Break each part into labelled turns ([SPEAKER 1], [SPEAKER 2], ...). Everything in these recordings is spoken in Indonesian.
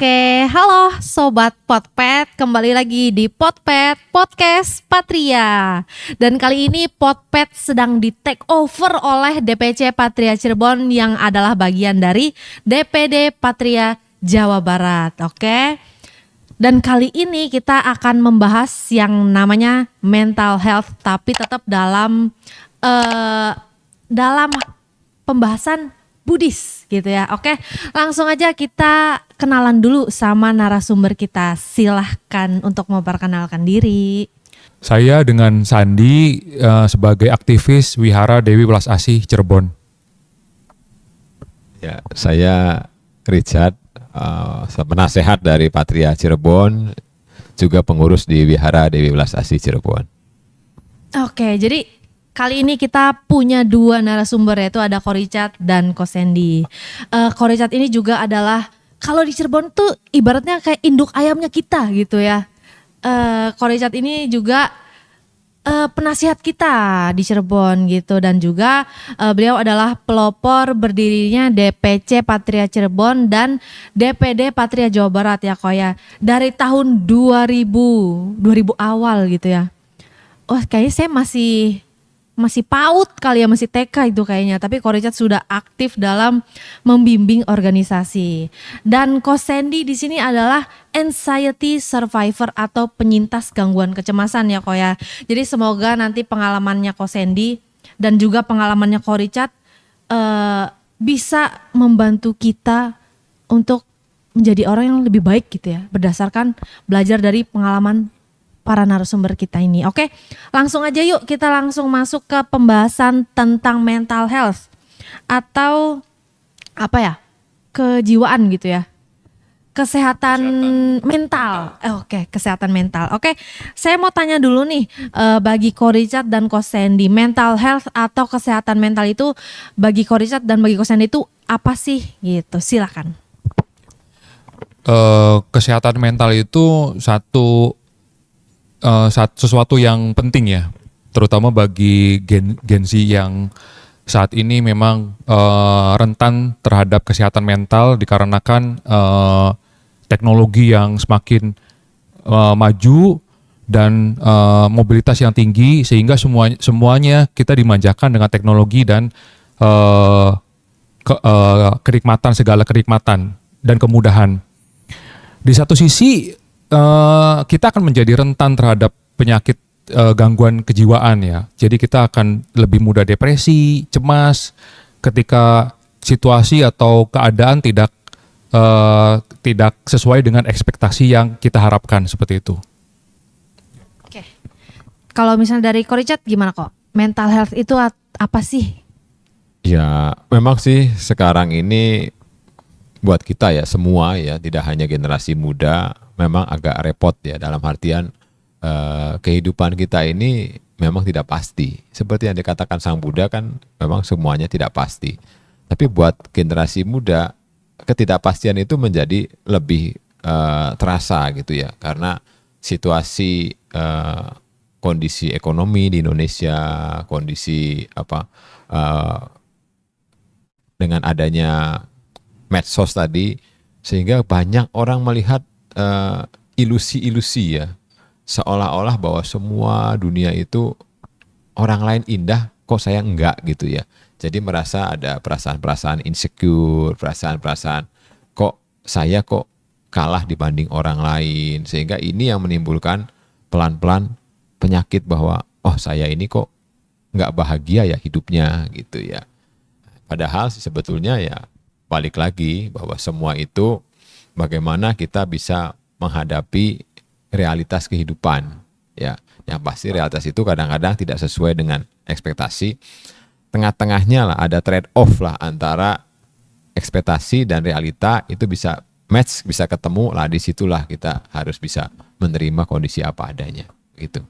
[SPEAKER 1] Oke, halo Sobat Potpet, kembali lagi di Potpet Podcast Patria. Dan kali ini Potpet sedang di take over oleh DPC Patria Cirebon yang adalah bagian dari DPD Patria Jawa Barat. Oke. Dan kali ini kita akan membahas yang namanya mental health, tapi tetap dalam pembahasan Buddhis gitu ya. Oke, langsung aja kita kenalan dulu sama narasumber kita. Silahkan untuk memperkenalkan diri.
[SPEAKER 2] Saya dengan Sandi sebagai aktivis Wihara Dewi Welas Asih Cirebon.
[SPEAKER 3] Ya, saya Richard, penasehat dari Patria Cirebon, juga pengurus di Wihara Dewi Welas Asih Cirebon.
[SPEAKER 1] Oke, jadi kali ini kita punya dua narasumber, yaitu ada Ko Richard dan Ko Sandy. Ko Richard ini juga adalah, kalau di Cirebon tuh ibaratnya kayak induk ayamnya kita gitu ya. Ko Richard ini juga penasihat kita di Cirebon gitu, dan juga beliau adalah pelopor berdirinya DPC Patria Cirebon dan DPD Patria Jawa Barat ya Ko ya. Dari tahun 2000 awal gitu ya. Oh kayaknya saya masih PAUD kali ya, masih TK itu kayaknya. Tapi Ko Richard sudah aktif dalam membimbing organisasi. Dan Ko Sandy di sini adalah anxiety survivor atau penyintas gangguan kecemasan ya Ko ya. Jadi semoga nanti pengalamannya Ko Sandy dan juga pengalamannya Ko Richard bisa membantu kita untuk menjadi orang yang lebih baik gitu ya, berdasarkan belajar dari pengalaman para narasumber kita ini. Oke, langsung aja yuk kita langsung masuk ke pembahasan tentang mental health atau apa ya, kejiwaan gitu ya, kesehatan mental. Oke, kesehatan mental. Oke, saya mau tanya dulu nih, bagi Ko Richard dan Ko Sandy, mental health atau kesehatan mental itu bagi Ko Richard dan bagi Ko Sandy itu apa sih gitu? Silakan.
[SPEAKER 2] Kesehatan mental itu sesuatu yang penting ya, terutama bagi Gen Z yang saat ini memang rentan terhadap kesehatan mental dikarenakan teknologi yang semakin maju dan mobilitas yang tinggi, sehingga semuanya kita dimanjakan dengan teknologi dan segala kenikmatan dan kemudahan. Di satu sisi kita akan menjadi rentan terhadap penyakit gangguan kejiwaan ya. Jadi kita akan lebih mudah depresi, cemas ketika situasi atau keadaan tidak sesuai dengan ekspektasi yang kita harapkan, seperti itu.
[SPEAKER 1] Oke. Kalau misalnya dari Ko Richard gimana kok? Mental health itu apa sih?
[SPEAKER 3] Ya, memang sih sekarang ini buat kita ya semua ya, tidak hanya generasi muda, memang agak repot ya, dalam artian kehidupan kita ini memang tidak pasti. Seperti yang dikatakan Sang Buddha kan, memang semuanya tidak pasti. Tapi buat generasi muda, ketidakpastian itu menjadi lebih terasa gitu ya, karena situasi kondisi ekonomi di Indonesia, kondisi dengan adanya medsos tadi, sehingga banyak orang melihat ilusi-ilusi ya, seolah-olah bahwa semua dunia itu orang lain indah, kok saya enggak gitu ya. Jadi merasa ada perasaan-perasaan insecure, perasaan-perasaan kok saya kok kalah dibanding orang lain, sehingga ini yang menimbulkan pelan-pelan penyakit bahwa oh saya ini kok enggak bahagia ya hidupnya gitu ya. Padahal sebetulnya ya balik lagi bahwa semua itu bagaimana kita bisa menghadapi realitas kehidupan ya. Yang pasti realitas itu kadang-kadang tidak sesuai dengan ekspektasi. Tengah-tengahnya lah, ada trade off lah antara ekspektasi dan realita, itu bisa match, bisa ketemu lah, disitulah kita harus bisa menerima kondisi apa adanya gitu.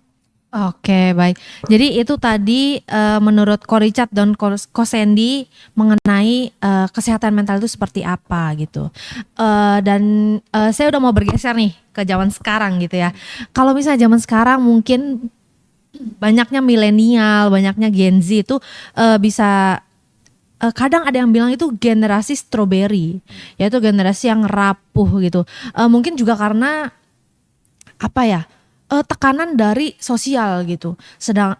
[SPEAKER 1] Oke, baik. Jadi itu tadi menurut Ko Richard dan Ko Sandy mengenai kesehatan mental itu seperti apa gitu. Dan saya udah mau bergeser nih ke zaman sekarang gitu ya. Kalau misalnya zaman sekarang mungkin banyaknya milenial, banyaknya Gen Z itu bisa kadang ada yang bilang itu generasi strawberry, yaitu generasi yang rapuh gitu. Mungkin juga karena apa ya, tekanan dari sosial gitu. Sedang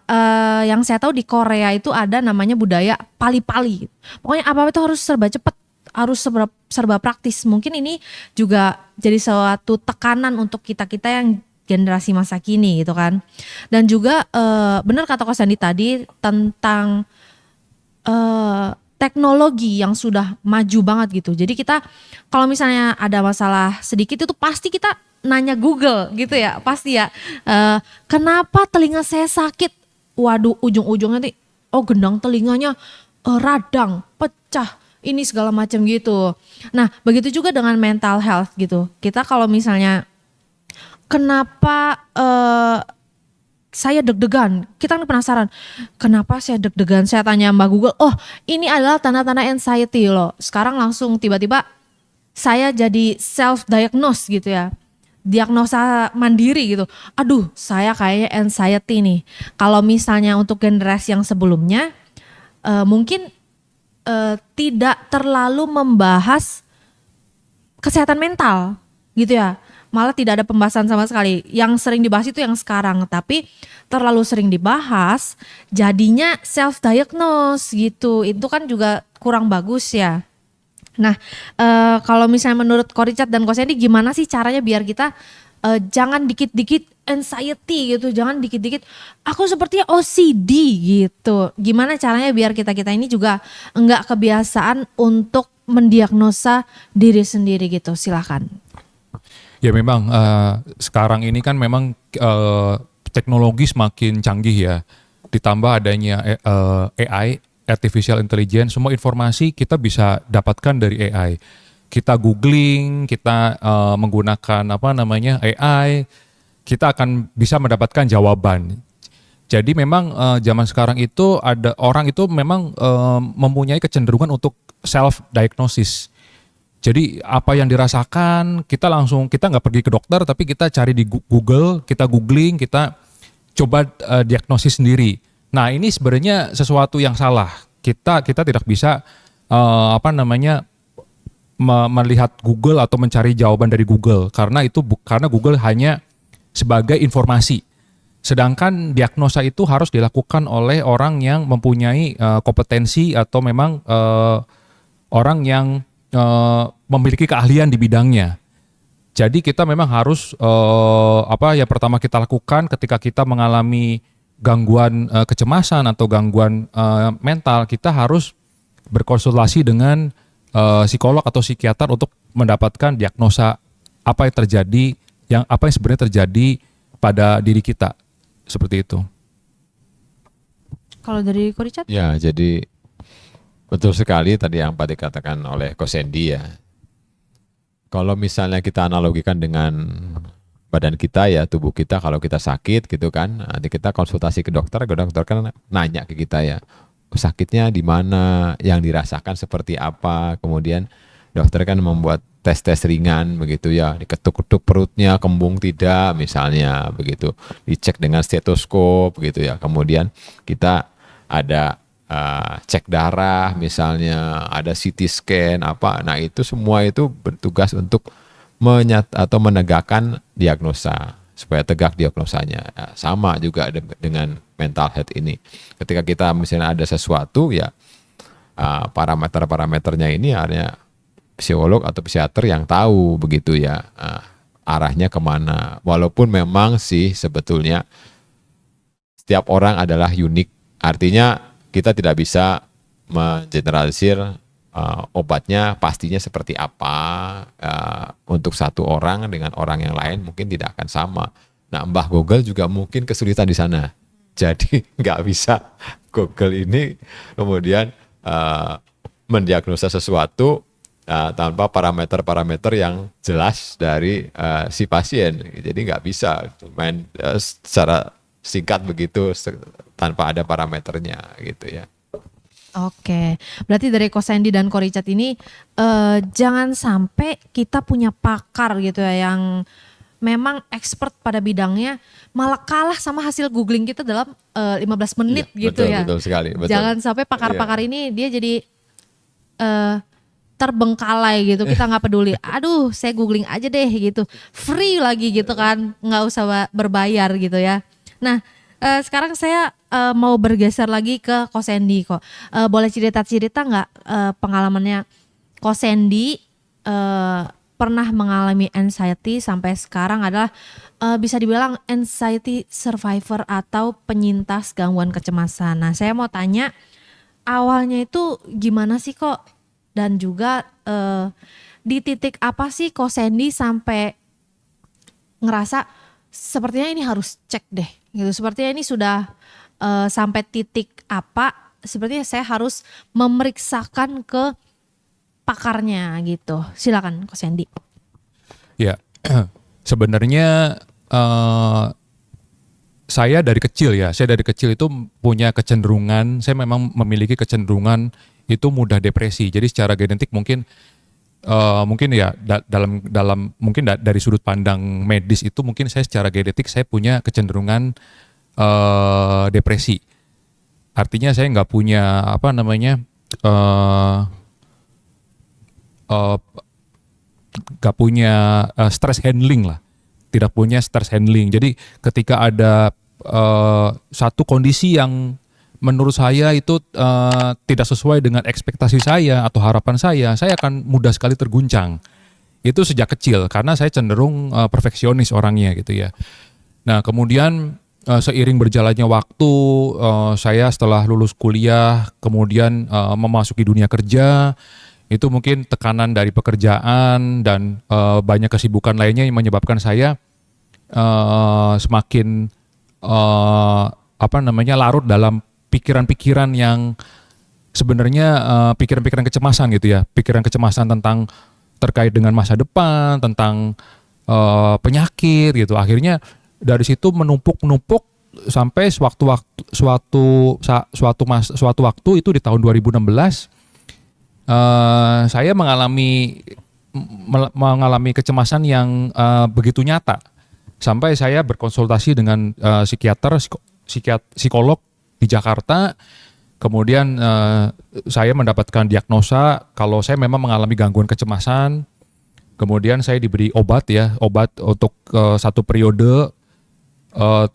[SPEAKER 1] yang saya tahu di Korea itu ada namanya budaya pali-pali. Pokoknya apa itu harus serba cepat, harus serba praktis. Mungkin ini juga jadi suatu tekanan untuk kita-kita yang generasi masa kini gitu kan. Dan juga benar kata Ko Sandy tadi tentang teknologi yang sudah maju banget gitu. Jadi kita kalau misalnya ada masalah sedikit itu pasti kita nanya Google gitu ya, pasti ya. Kenapa telinga saya sakit? Waduh, ujung-ujungnya nih, oh gendang telinganya radang, pecah, ini segala macam gitu. Nah, begitu juga dengan mental health gitu. Kita kalau misalnya kenapa saya deg-degan, kita kan penasaran, kenapa saya deg-degan, saya tanya Mbak Google, oh ini adalah tanda-tanda anxiety loh. Sekarang langsung tiba-tiba saya jadi self-diagnose gitu ya, diagnosa mandiri gitu. Aduh saya kayaknya anxiety nih. Kalau misalnya untuk generasi yang sebelumnya, mungkin tidak terlalu membahas kesehatan mental gitu ya. Malah tidak ada pembahasan sama sekali. Yang sering dibahas itu yang sekarang, tapi terlalu sering dibahas jadinya self diagnose gitu. Itu kan juga kurang bagus ya. Nah, kalau misalnya menurut Ko Richard dan Ko Sandy gimana sih caranya biar kita jangan dikit-dikit anxiety gitu, jangan dikit-dikit aku sepertinya OCD gitu. Gimana caranya biar kita-kita ini juga enggak kebiasaan untuk mendiagnosa diri sendiri gitu. Silakan.
[SPEAKER 2] Ya memang sekarang ini kan memang teknologi semakin canggih ya. Ditambah adanya AI, artificial intelligence, semua informasi kita bisa dapatkan dari AI. Kita googling, kita menggunakan AI, kita akan bisa mendapatkan jawaban. Jadi memang zaman sekarang itu ada orang itu memang mempunyai kecenderungan untuk self diagnosis. Jadi apa yang dirasakan kita nggak pergi ke dokter tapi kita cari di Google, kita googling, kita coba diagnosis sendiri. Nah ini sebenarnya sesuatu yang salah. Kita tidak bisa melihat Google atau mencari jawaban dari Google karena Google hanya sebagai informasi. Sedangkan diagnosa itu harus dilakukan oleh orang yang mempunyai kompetensi atau memang orang yang memiliki keahlian di bidangnya. Jadi kita memang harus yang pertama kita lakukan ketika kita mengalami gangguan kecemasan atau gangguan mental, kita harus berkonsultasi dengan psikolog atau psikiater untuk mendapatkan diagnosa apa yang terjadi, apa yang sebenarnya terjadi pada diri kita. Seperti itu.
[SPEAKER 1] Kalau dari Ko Richard?
[SPEAKER 3] Ya, jadi betul sekali tadi yang Pak dikatakan oleh Ko Sandy ya. Kalau misalnya kita analogikan dengan badan kita ya, tubuh kita kalau kita sakit gitu kan, nanti kita konsultasi ke dokter kan nanya ke kita ya, sakitnya di mana, yang dirasakan seperti apa, kemudian dokter kan membuat tes-tes ringan begitu ya, diketuk-ketuk perutnya, kembung tidak misalnya begitu, dicek dengan stetoskop gitu ya, kemudian kita ada cek darah misalnya, ada CT scan apa, nah itu semua itu bertugas untuk menegakkan diagnosa supaya tegak diagnosanya. Nah, sama juga dengan mental health ini. Ketika kita misalnya ada sesuatu ya parameter-parameternya ini hanya psikolog atau psikiater yang tahu begitu ya arahnya kemana. Walaupun memang sih sebetulnya setiap orang adalah unik. Artinya kita tidak bisa mengeneralisir obatnya pastinya seperti apa untuk satu orang dengan orang yang lain mungkin tidak akan sama. Nah, Mbah Google juga mungkin kesulitan di sana. Jadi nggak bisa Google ini kemudian mendiagnosa sesuatu tanpa parameter-parameter yang jelas dari si pasien. Jadi nggak bisa main secara singkat begitu tanpa ada parameternya gitu ya.
[SPEAKER 1] Oke, berarti dari Ko Sandy dan Ko Richard ini jangan sampai kita punya pakar gitu ya yang memang expert pada bidangnya malah kalah sama hasil googling kita dalam 15 menit
[SPEAKER 3] Iya,
[SPEAKER 1] gitu
[SPEAKER 3] betul,
[SPEAKER 1] ya.
[SPEAKER 3] betul sekali. Betul.
[SPEAKER 1] Jangan sampai pakar-pakar ini dia jadi eh, terbengkalai gitu, kita nggak peduli. Aduh, saya googling aja deh gitu, free lagi gitu kan, nggak usah berbayar gitu ya. Nah, sekarang saya mau bergeser lagi ke Kosendi kok. Boleh cerita-cerita nggak pengalamannya Kosendi pernah mengalami anxiety sampai sekarang adalah bisa dibilang anxiety survivor atau penyintas gangguan kecemasan. Nah, saya mau tanya awalnya itu gimana sih kok? Dan juga di titik apa sih Kosendi sampai ngerasa sepertinya ini harus cek deh gitu. Sepertinya ini sudah sampai titik apa, sepertinya saya harus memeriksakan ke pakarnya gitu. Silakan Kosendi.
[SPEAKER 2] Ya, sebenarnya saya dari kecil itu punya kecenderungan, saya memang memiliki kecenderungan itu mudah depresi. Jadi secara genetik mungkin ya dalam mungkin dari sudut pandang medis itu mungkin saya secara genetik saya punya kecenderungan depresi. Artinya saya nggak punya nggak punya stress handling lah, tidak punya stress handling. Jadi ketika ada satu kondisi yang menurut saya itu tidak sesuai dengan ekspektasi saya atau harapan saya akan mudah sekali terguncang. Itu sejak kecil karena saya cenderung perfeksionis orangnya gitu ya. Nah kemudian seiring berjalannya waktu, saya setelah lulus kuliah kemudian memasuki dunia kerja, itu mungkin tekanan dari pekerjaan dan banyak kesibukan lainnya yang menyebabkan saya semakin larut dalam pikiran-pikiran yang sebenarnya pikiran-pikiran kecemasan gitu ya, pikiran kecemasan tentang terkait dengan masa depan, tentang penyakit gitu. Akhirnya dari situ menumpuk sampai suatu waktu itu di tahun 2016 saya mengalami kecemasan yang begitu nyata sampai saya berkonsultasi dengan psikolog di Jakarta. Kemudian saya mendapatkan diagnosa kalau saya memang mengalami gangguan kecemasan. Kemudian saya diberi obat untuk satu periode.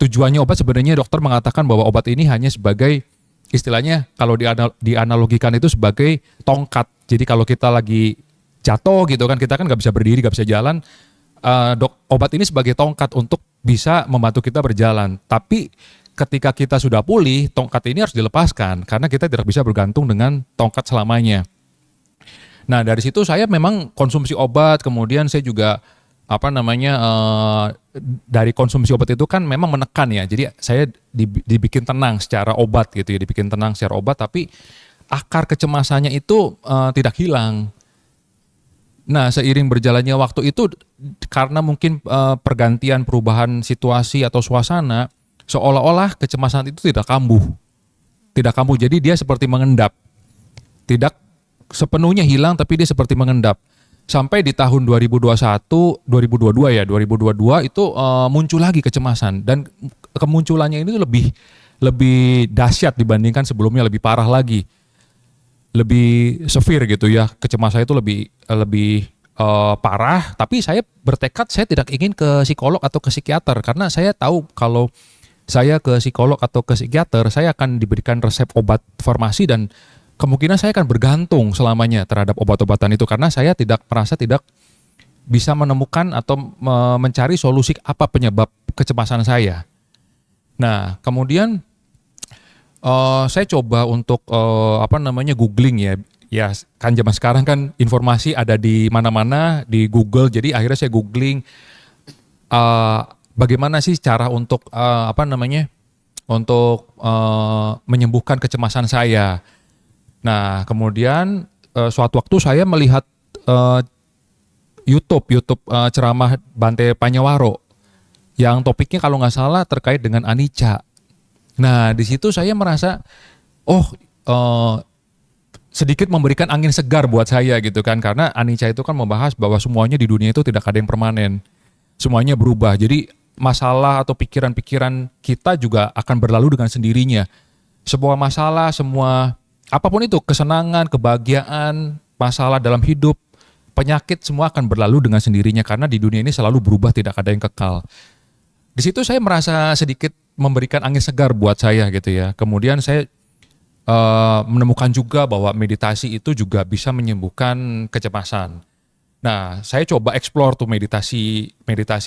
[SPEAKER 2] Tujuannya obat sebenarnya dokter mengatakan bahwa obat ini hanya sebagai istilahnya kalau dianalogikan itu sebagai tongkat. Jadi kalau kita lagi jatuh gitu kan, kita kan nggak bisa berdiri, nggak bisa jalan. Obat ini sebagai tongkat untuk bisa membantu kita berjalan. Tapi ketika kita sudah pulih, tongkat ini harus dilepaskan karena kita tidak bisa bergantung dengan tongkat selamanya. Nah dari situ saya memang konsumsi obat, kemudian saya juga dari konsumsi obat itu kan memang menekan ya. Jadi saya dibikin tenang secara obat gitu ya, dibikin tenang secara obat, tapi akar kecemasannya itu tidak hilang. Nah seiring berjalannya waktu itu karena mungkin pergantian perubahan situasi atau suasana, seolah-olah kecemasan itu tidak kambuh. Jadi dia seperti mengendap. Tidak sepenuhnya hilang tapi dia seperti mengendap. Sampai di tahun 2022 itu muncul lagi kecemasan dan kemunculannya ini lebih dahsyat dibandingkan sebelumnya, lebih parah lagi. Lebih severe gitu ya. Kecemasan itu lebih parah, tapi saya bertekad saya tidak ingin ke psikolog atau ke psikiater karena saya tahu kalau saya ke psikolog atau ke psikiater, saya akan diberikan resep obat farmasi dan kemungkinan saya akan bergantung selamanya terhadap obat-obatan itu karena saya merasa tidak bisa menemukan atau mencari solusi apa penyebab kecemasan saya. Nah, kemudian saya coba untuk googling ya. Ya, kan zaman sekarang kan informasi ada di mana-mana di Google. Jadi akhirnya saya googling bagaimana sih cara untuk menyembuhkan kecemasan saya. Nah, kemudian suatu waktu saya melihat YouTube ceramah Bante Panyawaro yang topiknya kalau nggak salah terkait dengan anicca. Nah, di situ saya merasa sedikit memberikan angin segar buat saya gitu kan, karena anicca itu kan membahas bahwa semuanya di dunia itu tidak ada yang permanen. Semuanya berubah. Jadi masalah atau pikiran-pikiran kita juga akan berlalu dengan sendirinya. Sebuah masalah, semua apapun itu, kesenangan, kebahagiaan, masalah dalam hidup, penyakit semua akan berlalu dengan sendirinya karena di dunia ini selalu berubah, tidak ada yang kekal. Di situ saya merasa sedikit memberikan angin segar buat saya gitu ya. Kemudian saya menemukan juga bahwa meditasi itu juga bisa menyembuhkan kecemasan. Nah, saya coba explore tuh meditasi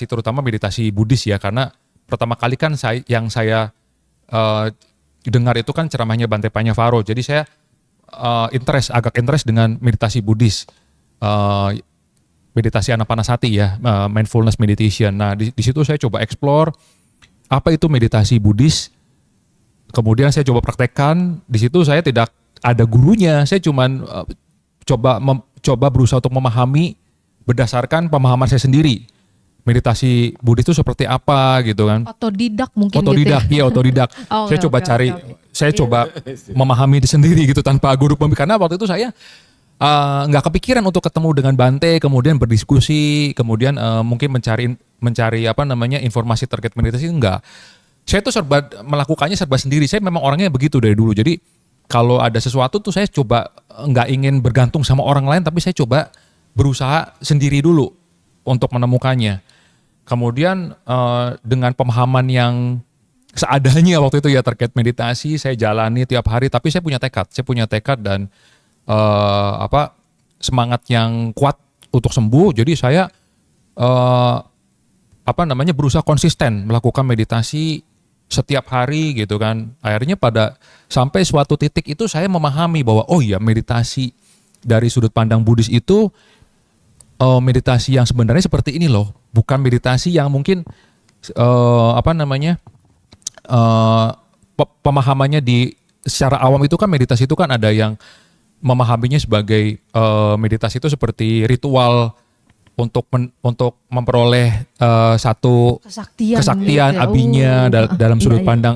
[SPEAKER 2] terutama meditasi Buddhis ya, karena pertama kali kan yang saya dengar itu kan ceramahnya Bante Panyavaro. Jadi saya agak interest dengan meditasi Buddhis, meditasi Anapanasati ya, mindfulness meditation. Nah, di situ saya coba explore apa itu meditasi Buddhis. Kemudian saya coba praktekkan. Di situ saya tidak ada gurunya, saya cuman coba berusaha untuk memahami berdasarkan pemahaman saya sendiri. Meditasi Buddhis itu seperti apa gitu kan.
[SPEAKER 1] Otodidak mungkin
[SPEAKER 2] Otodidak,
[SPEAKER 1] gitu ya.
[SPEAKER 2] iya otodidak. Saya coba cari, saya coba memahami sendiri gitu tanpa guru pembimbing. Karena waktu itu saya nggak kepikiran untuk ketemu dengan Bante, kemudian berdiskusi, kemudian mungkin mencari apa namanya informasi terkait meditasi, enggak. Saya tuh melakukannya serba sendiri. Saya memang orangnya begitu dari dulu. Jadi kalau ada sesuatu tuh saya coba nggak ingin bergantung sama orang lain, tapi saya coba berusaha sendiri dulu untuk menemukannya. Kemudian dengan pemahaman yang seadanya waktu itu ya terkait meditasi, saya jalani tiap hari. Tapi saya punya tekad dan semangat yang kuat untuk sembuh. Jadi saya berusaha konsisten melakukan meditasi setiap hari gitu kan. Akhirnya sampai suatu titik itu saya memahami bahwa oh iya, meditasi dari sudut pandang Buddhis itu meditasi yang sebenarnya seperti ini loh, bukan meditasi yang mungkin pemahamannya secara awam itu kan. Meditasi itu kan ada yang memahaminya sebagai meditasi itu seperti ritual untuk memperoleh satu kesaktian
[SPEAKER 1] gitu ya.
[SPEAKER 2] abinya dalam sudut pandang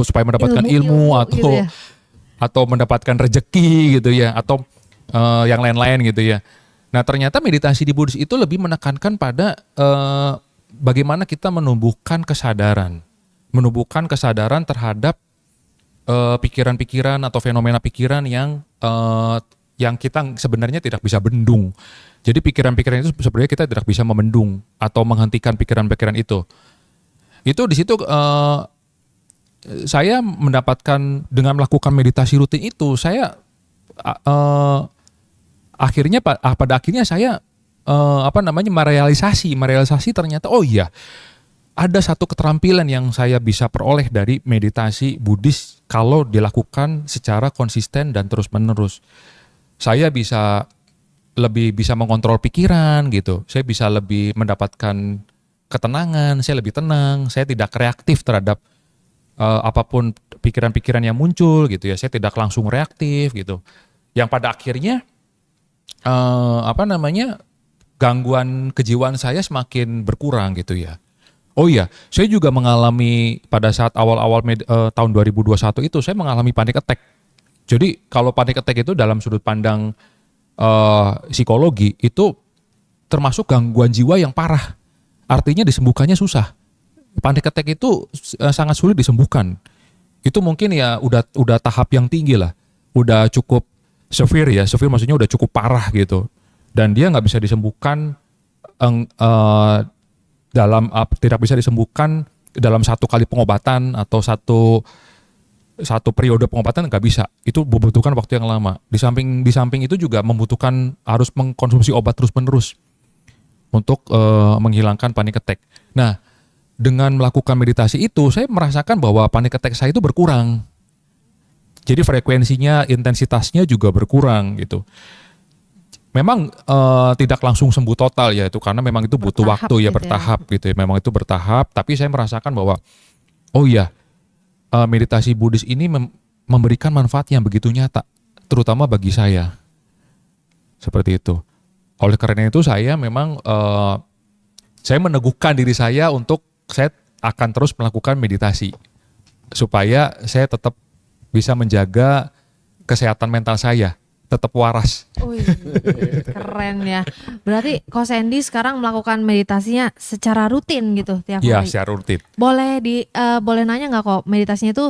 [SPEAKER 2] supaya mendapatkan ilmu
[SPEAKER 1] gitu ya.
[SPEAKER 2] atau mendapatkan rejeki gitu ya, atau yang lain-lain gitu ya. Nah, ternyata meditasi di Buddhis itu lebih menekankan pada bagaimana kita menumbuhkan kesadaran terhadap pikiran-pikiran atau fenomena pikiran yang kita sebenarnya tidak bisa bendung. Jadi pikiran-pikiran itu sebenarnya kita tidak bisa membendung atau menghentikan pikiran-pikiran itu. Itu di situ saya mendapatkan dengan melakukan meditasi rutin itu, saya pada akhirnya saya merealisasi ternyata oh iya, ada satu keterampilan yang saya bisa peroleh dari meditasi Buddhis kalau dilakukan secara konsisten dan terus-menerus. Saya lebih bisa mengontrol pikiran gitu. Saya bisa lebih mendapatkan ketenangan, saya lebih tenang, saya tidak reaktif terhadap apapun pikiran-pikiran yang muncul gitu ya. Saya tidak langsung reaktif gitu. Yang pada akhirnya gangguan kejiwaan saya semakin berkurang gitu ya. Oh iya, saya juga mengalami pada saat awal-awal tahun 2021 itu saya mengalami panic attack. Jadi kalau panic attack itu dalam sudut pandang psikologi itu termasuk gangguan jiwa yang parah. Artinya disembuhkannya susah. Panic attack itu sangat sulit disembuhkan. Itu mungkin ya udah tahap yang tinggi lah. Udah cukup severe ya. Severe maksudnya udah cukup parah gitu. Dan dia nggak bisa disembuhkan tidak bisa disembuhkan dalam satu kali pengobatan atau satu periode pengobatan, nggak bisa. Itu membutuhkan waktu yang lama. Di samping itu juga membutuhkan harus mengkonsumsi obat terus-menerus untuk menghilangkan panic attack. Nah, dengan melakukan meditasi itu, saya merasakan bahwa panic attack saya itu berkurang. Jadi frekuensinya, intensitasnya juga berkurang gitu. Memang tidak langsung sembuh total ya itu, karena memang itu butuh waktu ya, bertahap gitu ya. Memang itu bertahap, tapi saya merasakan bahwa oh iya, meditasi Buddhis ini memberikan manfaat yang begitu nyata, terutama bagi saya. Seperti itu. Oleh karena itu saya memang saya meneguhkan diri saya untuk saya akan terus melakukan meditasi supaya saya tetap bisa menjaga kesehatan mental saya, tetap waras.
[SPEAKER 1] Wih, keren ya. Berarti Ko Sandy sekarang melakukan meditasinya secara rutin gitu tiap hari?
[SPEAKER 2] Iya, secara rutin.
[SPEAKER 1] Boleh nanya nggak kok meditasinya itu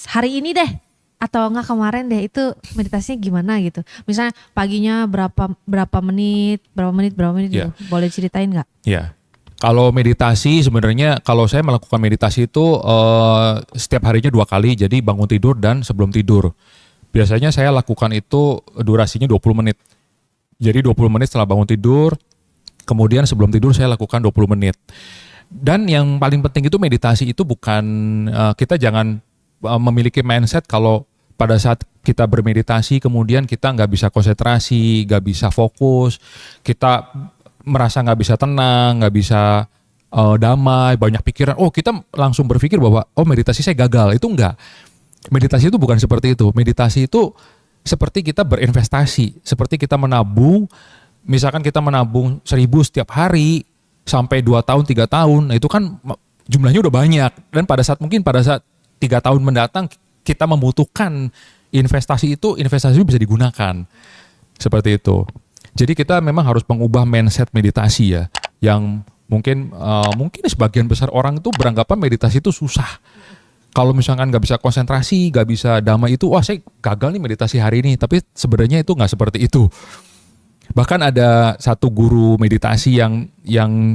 [SPEAKER 1] hari ini deh atau enggak kemarin deh itu meditasinya gimana gitu. Misalnya paginya berapa menit
[SPEAKER 2] Iya.
[SPEAKER 1] gitu. Boleh ceritain nggak?
[SPEAKER 2] Ya. Kalau meditasi sebenarnya kalau saya melakukan meditasi itu setiap harinya 2 kali, jadi bangun tidur dan sebelum tidur. Biasanya saya lakukan itu durasinya 20 menit. Jadi 20 menit setelah bangun tidur, kemudian sebelum tidur saya lakukan 20 menit. Dan yang paling penting itu meditasi itu bukan kita jangan memiliki mindset kalau pada saat kita bermeditasi kemudian kita nggak bisa konsentrasi, nggak bisa fokus, kita merasa nggak bisa tenang, nggak bisa damai, banyak pikiran. Oh kita langsung berpikir bahwa meditasi saya gagal. Itu enggak. Meditasi itu bukan seperti itu. Meditasi itu seperti kita berinvestasi, seperti kita menabung. Misalkan kita menabung 1.000 setiap hari sampai 2 tahun, 3 tahun, nah itu kan jumlahnya udah banyak. Dan pada saat 3 tahun mendatang kita membutuhkan investasi itu bisa digunakan. Seperti itu. Jadi kita memang harus mengubah mindset meditasi ya, yang mungkin sebagian besar orang itu beranggapan meditasi itu susah. Kalau misalkan nggak bisa konsentrasi, nggak bisa damai itu, wah saya gagal nih meditasi hari ini. Tapi sebenarnya itu nggak seperti itu. Bahkan ada satu guru meditasi yang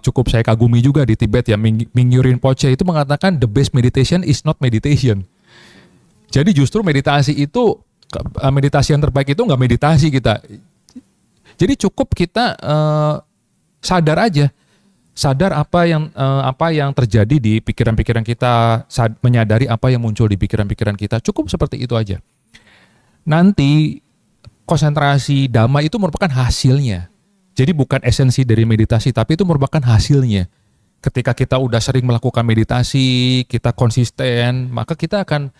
[SPEAKER 2] cukup saya kagumi juga di Tibet ya, Mingyur Rinpoche itu mengatakan the best meditation is not meditation. Jadi justru meditasi yang terbaik itu nggak meditasi kita. Jadi cukup kita sadar aja, sadar apa yang terjadi di pikiran-pikiran kita, menyadari apa yang muncul di pikiran-pikiran kita. Cukup seperti itu aja. Nanti konsentrasi damai itu merupakan hasilnya. Jadi bukan esensi dari meditasi, tapi itu merupakan hasilnya. Ketika kita udah sering melakukan meditasi, kita konsisten, maka kita akan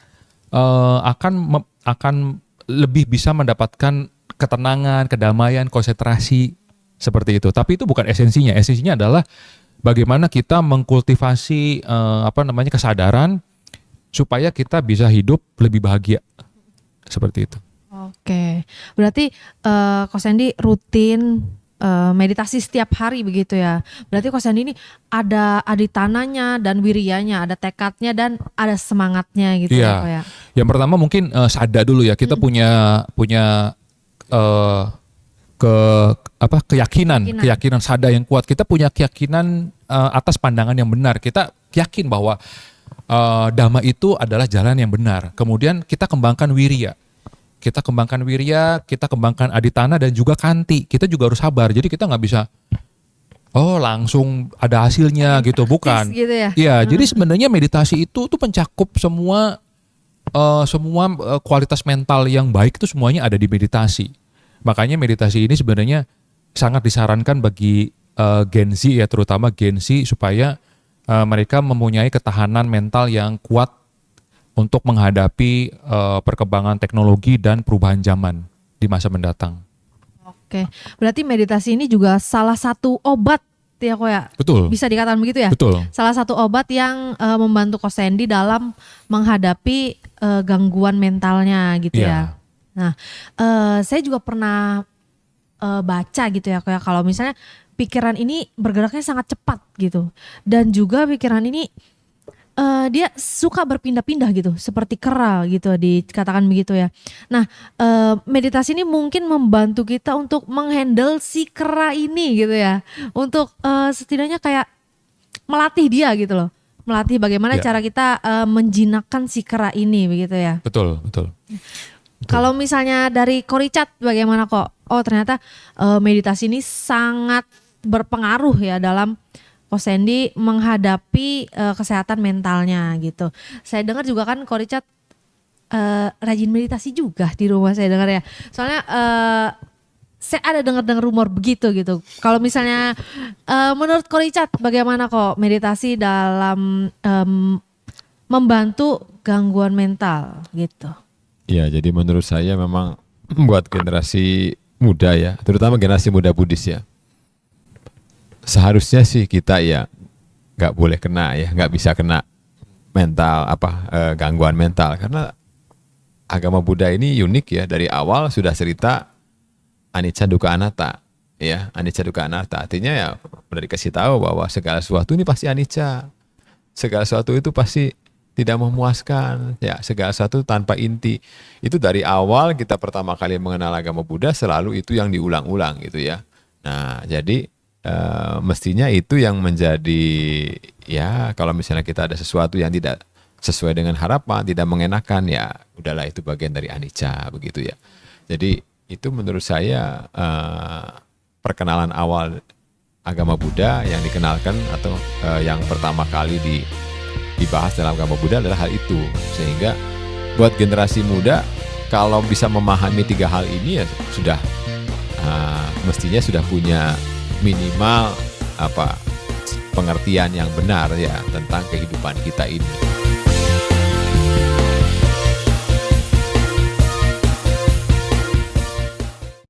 [SPEAKER 2] lebih bisa mendapatkan ketenangan, kedamaian, konsentrasi seperti itu. Tapi itu bukan esensinya. Esensinya adalah bagaimana kita mengkultivasi kesadaran supaya kita bisa hidup lebih bahagia. Seperti itu.
[SPEAKER 1] Oke. Berarti Ko Sandy rutin meditasi setiap hari begitu ya. Berarti Ko Sandy ini ada aditananya dan wirianya, ada tekadnya dan ada semangatnya gitu
[SPEAKER 2] Iya.
[SPEAKER 1] ya Ko ya.
[SPEAKER 2] Yang pertama mungkin sada dulu ya. Kita punya keyakinan sada yang kuat. Kita punya keyakinan atas pandangan yang benar. Kita yakin bahwa dhamma itu adalah jalan yang benar. Kemudian kita kembangkan wirya. Kita kembangkan aditana dan juga kanti. Kita juga harus sabar. Jadi kita nggak bisa langsung ada hasilnya gitu, bukan?
[SPEAKER 1] Gitu ya.
[SPEAKER 2] Iya, jadi sebenarnya meditasi itu tuh mencakup semua kualitas mental yang baik itu semuanya ada di meditasi. Makanya meditasi ini sebenarnya sangat disarankan bagi Gen Z ya, terutama Gen Z supaya mereka mempunyai ketahanan mental yang kuat untuk menghadapi perkembangan teknologi dan perubahan zaman di masa mendatang.
[SPEAKER 1] Oke. Berarti meditasi ini juga salah satu obat ya Ko ya.
[SPEAKER 2] Betul.
[SPEAKER 1] Bisa dikatakan begitu ya?
[SPEAKER 2] Betul.
[SPEAKER 1] Salah satu obat yang membantu Ko Sandy dalam menghadapi gangguan mentalnya gitu
[SPEAKER 2] Iya.
[SPEAKER 1] ya. Nah, saya juga pernah baca gitu ya Ko ya, kalau misalnya pikiran ini bergeraknya sangat cepat gitu. Dan juga pikiran ini dia suka berpindah-pindah gitu, seperti kera gitu, dikatakan begitu ya. Nah, meditasi ini mungkin membantu kita untuk menghandle si kera ini gitu ya, untuk setidaknya kayak melatih dia gitu loh, melatih bagaimana
[SPEAKER 2] Ya.
[SPEAKER 1] cara kita menjinakkan si kera ini begitu ya.
[SPEAKER 2] Betul.
[SPEAKER 1] Kalau misalnya dari Ko Richard bagaimana kok? Oh ternyata meditasi ini sangat berpengaruh ya dalam Ko Sandy menghadapi kesehatan mentalnya gitu. Saya dengar juga kan Ko Richard rajin meditasi juga di rumah, saya dengar ya. Soalnya saya ada dengar rumor begitu gitu. Kalau misalnya menurut Ko Richard bagaimana kok meditasi dalam membantu gangguan mental gitu?
[SPEAKER 3] Ya, jadi menurut saya memang buat generasi muda ya, terutama generasi muda Buddhis ya, seharusnya sih kita ya nggak boleh kena ya, nggak bisa kena gangguan mental, karena agama Buddha ini unik ya, dari awal sudah cerita anicca dukkha anatta ya, anicca dukkha anatta artinya ya udah dikasih tahu bahwa segala sesuatu ini pasti anicca, segala sesuatu itu pasti tidak memuaskan, ya segala sesuatu tanpa inti. Itu dari awal kita pertama kali mengenal agama Buddha selalu itu yang diulang-ulang gitu ya. Nah, jadi mestinya itu yang menjadi, ya kalau misalnya kita ada sesuatu yang tidak sesuai dengan harapan, tidak mengenakan, ya udahlah itu bagian dari anicca begitu ya. Jadi itu menurut saya perkenalan awal agama Buddha yang dikenalkan atau yang pertama kali dibahas dalam agama Buddha adalah hal itu. Sehingga buat generasi muda kalau bisa memahami 3 hal ini ya sudah mestinya sudah punya minimal pengertian yang benar ya tentang kehidupan kita ini.